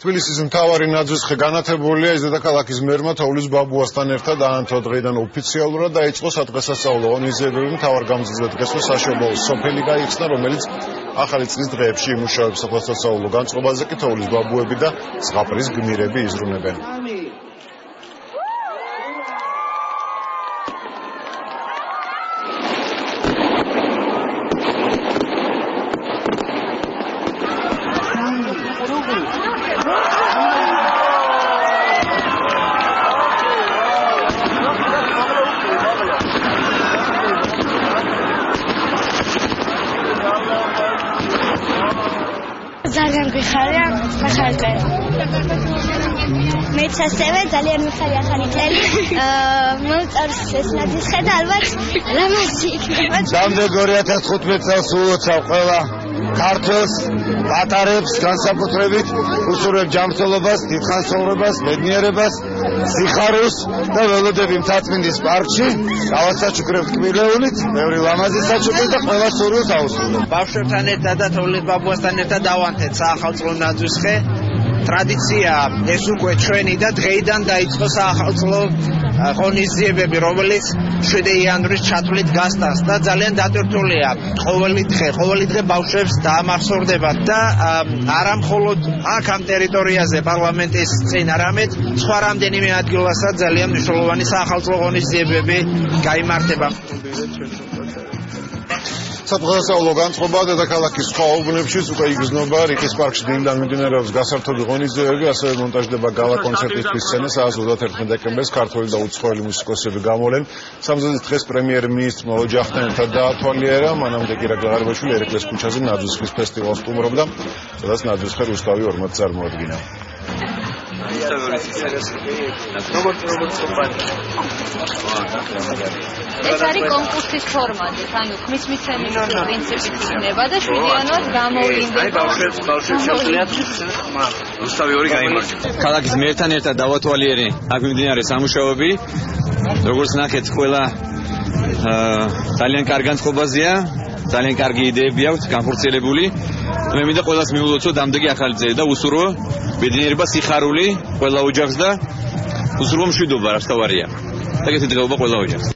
თბილისის მთავარი ნაძვისხე განათებულია ის დედაქალაქის მერმა თოვლის ბაბუასთან ერთად აანთო დღეიდან ოფიციალურად დაიწყო სადღესასწაულო ღონისძიებები მთავარ გამზირზე დღესვე საშუალო სოფელი გაიხსნა, რომელიც ახალი წლის დღეებში იმუშავებს სადღესასწაულო განწყობაზე კი თოვლის ბაბუები და ზღაპრის გმირები იზრუნებენ. ძალიან გვიხარია ახალი მეც ასევე ძალიან მიხარია ახალი წელი მომწონს ეს ნაძვისხე და ალბათ ლამაზი იქნება. Დამდეგ 2015 წელს ულოცავ ყველა ქართველს, პატარებს განსაკუთრებით უსურვებ ჯანმრთელობას, დიდხანს ცხოვრებას, მეცნიერებას, სიხარულს და ველოდები მთაწმინდის პარკში, გავასაჩუქრებთ კბილეულით, ბევრი ლამაზი საჩუქრით და ყველა სურვილს აუსრულებ. ბავშვებთან ერთად და თოვლის ბაბუასთან ერთად დავანთეთ საახალწლო ნაძვისხე. ტრადიცია ეს უკვე ჩვენი და დღეიდან დაიწყო საახალწლო ღონისძიებები, რომელიც 7 იანვრის ჩათვლით გასტანს და ძალიან დატვირთულია ყოველი დღე ბავშვებს დაამახსოვრდებათ და არა მხოლოდ აქ ამ ტერიტორიაზე პარლამენტის წინ, არამედ სხვა რამდენიმე ადგილასაც ძალიან მნიშვნელოვანი საახალწლო ღონისძიებები გაიმართება. სადღესასწაულო განწყობა დედაქალაქის სხვა უბნებშიც უკვე იგრძნობა. რიყის პარკში დილიდან მიმდინარეობს გასართობი ღონისძიებები, ასევე მონტაჟდება გალა კონცერტისთვის სცენა. 31 დეკემბერს ქართველი და უცხოელი მუსიკოსები გამოლენ. სამზადისის დღეს პრემიერ-მინისტრმა ოჯახთან ერთად დაათვალიერა. მანამდე კი ირაკლი ღარიბაშვილი ერეკლეს ქუჩაზე ნაძვისხის ფესტივალს სტუმრობდა, სადაც ნაძვისხე რუსთავი ორმაც წარმოადგინა. ეს არის კონკურსის ფორმატი, ანუ ხმის მიცემის პრინციპით იქნება და 7 იანვარს გამოვლინდება. რუსთავი 2 გაიმარჯვა. ქალაქის მერთან ერთად დავათვალიერე აქ მიმდინარე სამუშაოები. როგორც ნახეთ, ყველა ძალიან კარგ განწყობაზეა, ძალიან კარგი იდეები აქვს განხორციელებული. მე მინდა ყველას მიულოცო დამდეგი ახალი წელი და უსურვო ბედნიერება, სიხარული ყველა ოჯახს და უსურვო მშვიდობა, რაც თავარია. ეგეთი დღეობა ყველა ოჯახს.